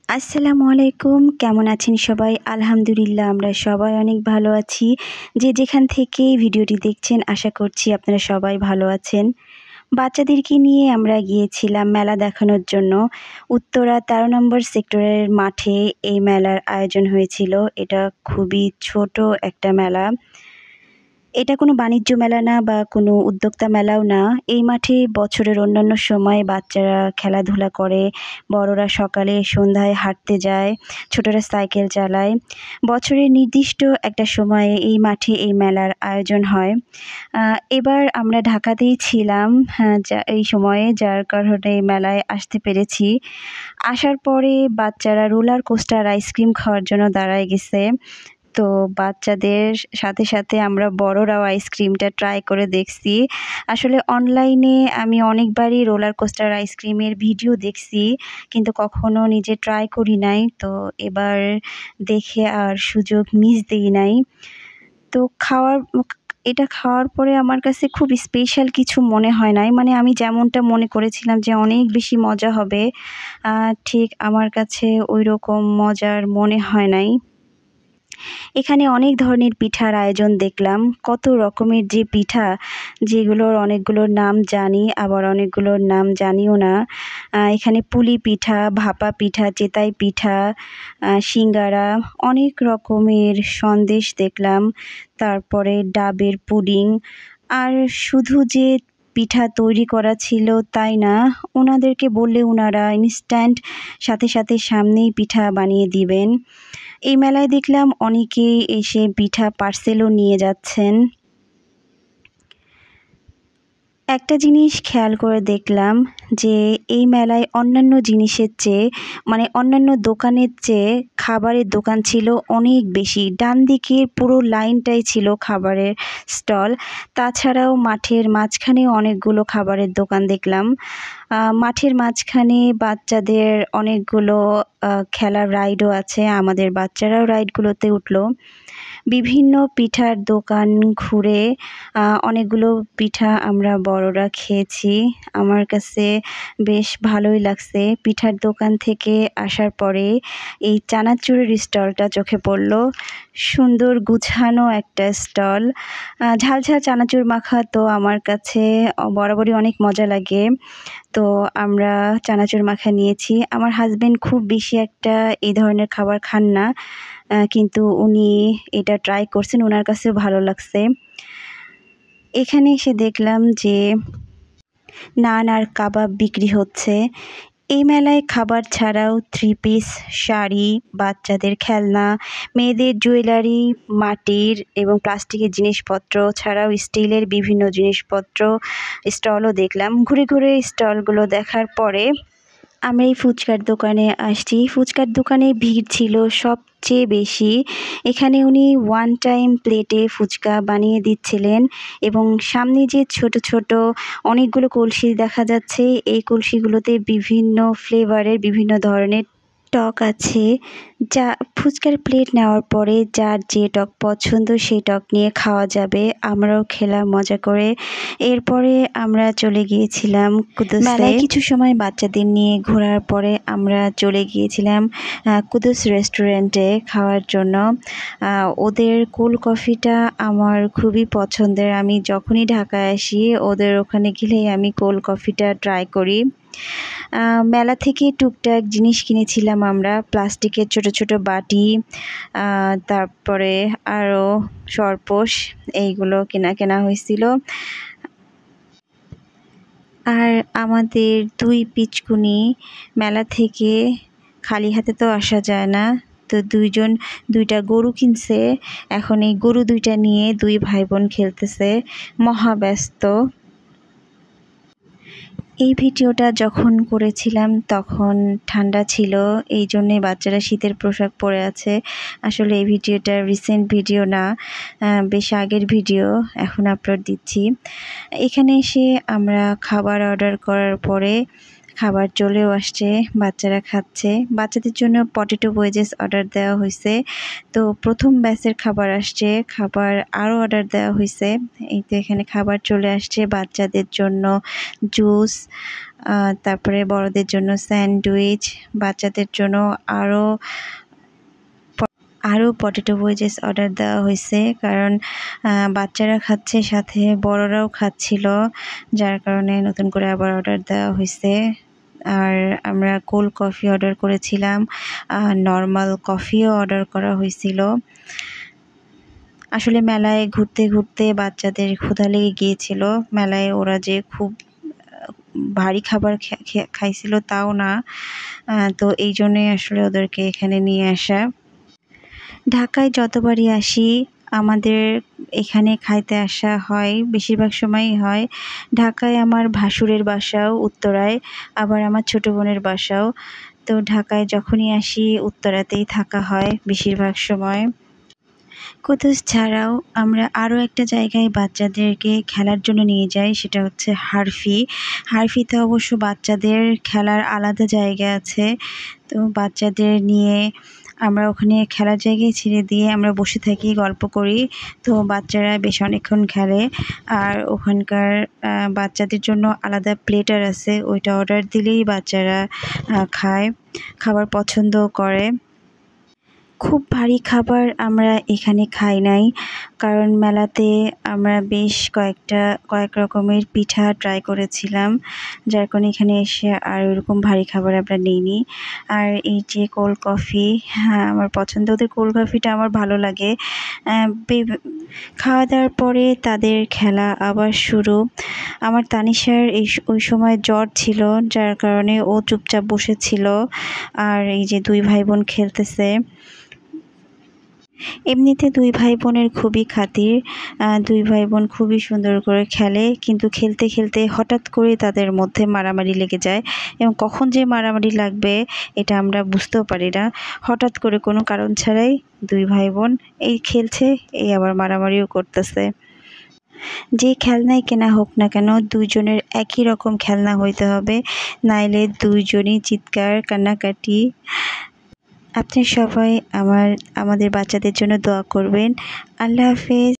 আসসালামু আলাইকুম। কেমন আছেন সবাই? আলহামদুলিল্লাহ আমরা সবাই অনেক ভালো আছি। যে যেখান থেকে ভিডিওটি দেখছেন আশা করছি আপনারা সবাই ভালো আছেন। বাচ্চাদেরকে নিয়ে আমরা গিয়েছিলাম মেলা দেখানোর জন্য। উত্তরা ১৩ নম্বর সেক্টরের মাঠে এই মেলার আয়োজন হয়েছিল। এটা খুবই ছোট একটা মেলা। এটা কোনো বাণিজ্য মেলা না বা কোনো উদ্যোক্তা মেলাও না। এই মাঠে বছরের অন্যান্য সময় বাচ্চারা খেলাধুলা করে, বড়রা সকালে সন্ধ্যায় হাঁটতে যায়, ছোটরা সাইকেল চালায়। বছরের নির্দিষ্ট একটা সময়ে এই মাঠে এই মেলার আয়োজন হয়। এবার আমরা ঢাকাতেই ছিলাম এই সময়ে, যার কারণে এই মেলায় আসতে পেরেছি। আসার পরে বাচ্চারা রোলার কোস্টার আইসক্রিম খাওয়ার জন্য দাঁড়ায় গেছে। তো বাচ্চাদের সাথে সাথে আমরা বড়রাও আইসক্রিমটা ট্রাই করে দেখছি। আসলে অনলাইনে আমি অনেকবারই রোলার কোস্টার আইসক্রিমের ভিডিও দেখছি, কিন্তু কখনো নিজে ট্রাই করি নাই। তো এবার দেখে আর সুযোগ মিস দেই নাই। তো এটা খাওয়ার পরে আমার কাছে খুব স্পেশাল কিছু মনে হয় নাই। মানে আমি যেমনটা মনে করেছিলাম যে অনেক বেশি মজা হবে, ঠিক আমার কাছে ওইরকম মজার মনে হয় নাই। এখানে অনেক ধরনের পিঠার আয়োজন দেখলাম। কত রকমের যে পিঠা, যেগুলোর অনেকগুলোর নাম জানি আবার অনেকগুলোর নাম জানিও না। এখানে পুলি পিঠা, ভাপা পিঠা, চেতাই পিঠা, সিঙ্গারা, অনেক রকমের সন্দেশ দেখলাম। তারপরে ডাবের পুডিং। আর শুধু যে পিঠা তৈরি করা ছিল তাই না, ওনাদেরকে বললে ওনারা ইনস্ট্যান্ট সাথে সাথে সামনেই পিঠা বানিয়ে দিবেন। এই মেলায় দেখলাম অনেকেই এসে পিঠা পার্সেলও নিয়ে যাচ্ছেন। একটা জিনিস খেয়াল করে দেখলাম যে এই মেলায় অন্যান্য জিনিসের চেয়ে, মানে অন্যান্য দোকানের চেয়ে খাবারের দোকান ছিল অনেক বেশি। ডান দিকের পুরো লাইনটাই ছিল খাবারের স্টল। তাছাড়াও মাঠের মাঝখানে অনেকগুলো খাবারের দোকান দেখলাম। মাঠের মাঝখানে বাচ্চাদের অনেকগুলো খেলার রাইডও আছে। আমাদের বাচ্চারাও রাইডগুলোতে উঠলো। বিভিন্ন পিঠার দোকান ঘুরে অনেকগুলো পিঠা আমরা বড়রা খেয়েছি। আমার কাছে বেশ ভালোই লাগছে। পিঠার দোকান থেকে আসার পরে এই চানাচুরের স্টলটা চোখে পড়ল। সুন্দর গুছানো একটা স্টল। ঝাল ঝাল চানাচুর মাখা তো আমার কাছে বরাবরই অনেক মজা লাগে। তো আমরা চানাচুর মাখা নিয়েছি। আমার হাসব্যান্ড খুব বেশি একটা এই ধরনের খাবার খান না, কিন্তু উনি এটা ট্রাই করছেন, ওনার কাছেও ভালো লাগছে। এখানে এসে দেখলাম যে নান আর কাবাব বিক্রি হচ্ছে। এই মেলায় খাবার ছাড়াও থ্রি পিস, শাড়ি, বাচ্চাদের খেলনা, মেয়েদের জুয়েলারি, মাটির এবং প্লাস্টিকের জিনিসপত্র ছাড়াও স্টিলের বিভিন্ন জিনিসপত্র স্টলও দেখলাম। ঘুরে ঘুরে স্টলগুলো দেখার পরে আমরা এই ফুচকার দোকানে আসছি। ফুচকার দোকানে ভিড় ছিল সবচেয়ে বেশি। এখানে উনি ওয়ান টাইম প্লেটে ফুচকা বানিয়ে দিচ্ছিলেন এবং সামনে যে ছোট ছোট অনেকগুলো কলসি দেখা যাচ্ছে, এই কলসিগুলোতে বিভিন্ন ফ্লেভারের বিভিন্ন ধরনের টক আছে। যা ফুচকার প্লেট নেওয়ার পরে যার যে টক পছন্দ সেই টক নিয়ে খাওয়া যাবে। আমরাও খেলাম মজা করে। এরপরে আমরা চলে গিয়েছিলাম কুদুসে। মেলায় কিছু সময় বাচ্চাদের নিয়ে ঘোরার পরে আমরা চলে গিয়েছিলাম কুদুস রেস্টুরেন্টে খাওয়ার জন্য। ওদের কোল্ড কফিটা আমার খুবই পছন্দের। আমি যখনই ঢাকায় আসি ওদের ওখানে গেলেই আমি কোল্ড কফিটা ট্রাই করি। মেলা থেকে টুকটাক জিনিস কিনেছিলাম আমরা, প্লাস্টিকের ছোট ছোট বাটি, তারপরে আরও সরপোষ, এইগুলো কেনা হয়েছিল। আর আমাদের দুই পিচকুনি মেলা থেকে খালি হাতে তো আসা যায় না, তো দুইজন দুইটা গরু কিনছে। এখন এই গরু দুইটা নিয়ে দুই ভাই বোন খেলতেছে, মহা ব্যস্ত। এই ভিডিওটা যখন করেছিলাম তখন ঠান্ডা ছিল, এই জন্যে বাচ্চারা শীতের পোশাক পরে আছে। আসলে এই ভিডিওটা রিসেন্ট ভিডিও না, বেশ আগের ভিডিও, এখন আপলোড দিচ্ছি। এখানে এসে আমরা খাবার অর্ডার করার পরে খাবার চলেও আসছে, বাচ্চারা খাচ্ছে। বাচ্চাদের জন্য পটেটো ওয়েজেস অর্ডার দেওয়া হয়েছে। তো প্রথম ব্যাচের খাবার আসছে, খাবার আরও অর্ডার দেওয়া হয়েছে। এই তো এখানে খাবার চলে আসছে বাচ্চাদের জন্য। জুস, তারপরে বড়দের জন্য স্যান্ডউইচ, বাচ্চাদের জন্য আরও পটেটো ওয়েজেস অর্ডার দেওয়া হয়েছে, কারণ বাচ্চারা খাচ্ছে সাথে বড়রাও খাচ্ছিল, যার কারণে নতুন করে আবার অর্ডার দেওয়া হয়েছে। আর আমরা কোল্ড কফি অর্ডার করেছিলাম, নর্মাল কফিও অর্ডার করা হয়েছিল। আসলে মেলায় ঘুরতে ঘুরতে বাচ্চাদের ক্ষুধা লেগে গিয়েছিল। মেলায় ওরা যে খুব ভারী খাবার খাইছিল তাও না, তো এই জন্যই আসলে ওদেরকে এখানে নিয়ে আসা। ঢাকায় যতবারই আসি আমাদের এখানে খাইতে আসা হয়, বেশিরভাগ সময়ই হয়। ঢাকায় আমার ভাসুরের বাসাও উত্তরায়, আবার আমার ছোটো বোনের বাসাও। তো ঢাকায় যখনই আসি উত্তরাতেই থাকা হয় বেশিরভাগ সময়। কুতুস ছাড়াও আমরা আরও একটা জায়গায় বাচ্চাদেরকে খেলার জন্য নিয়ে যাই, সেটা হচ্ছে হারফি। হারফিতে অবশ্য বাচ্চাদের খেলার আলাদা জায়গা আছে। তো বাচ্চাদের নিয়ে আমরা ওখানে খেলার জায়গায় ছেড়ে দিয়ে আমরা বসে থাকি, গল্প করি। তো বাচ্চারা বেশ অনেকক্ষণ খেলে। আর ওখানকার বাচ্চাদের জন্য আলাদা প্লেটার আছে, ওইটা অর্ডার দিলেই বাচ্চারা খায়, খাবার পছন্দও করে। খুব ভারী খাবার আমরা এখানে খাই নাই, কারণ মেলাতে আমরা বেশ কয়েক রকমের পিঠা ট্রাই করেছিলাম, যার কারণে এখানে এসে আর ওরকম ভারী খাবার আমরা নিইনি। আর এই যে কোল্ড কফি, হ্যাঁ আমার পছন্দ, ওদের কোল্ড কফিটা আমার ভালো লাগে। খাওয়া দাওয়ার পরে তাদের খেলা আবার শুরু। আমার তানিশার ওই সময় জ্বর ছিল, যার কারণে ও চুপচাপ বসেছিল, আর এই যে দুই ভাই বোন খেলতেছে। এমনিতে দুই ভাই বোনের খুবই খাতির, দুই ভাই বোন খুবই সুন্দর করে খেলে, কিন্তু খেলতে খেলতে হঠাৎ করে তাদের মধ্যে মারামারি লেগে যায়, এবং কখন যে মারামারি লাগবে এটা আমরা বুঝতেও পারি না। হঠাৎ করে কোনো কারণ ছাড়াই দুই ভাই বোন এই খেলছে, এই আবার মারামারিও করতেছে। যে খেলনাই কেনা হোক না কেন দুইজনের একই রকম খেলনা হইতে হবে, নাইলে দুইজনই চিৎকার কান্নাকাটি। আপনি সবাই আমাদের বাচ্চাদের জন্য দোয়া করবেন। আল্লাহ হাফেজ।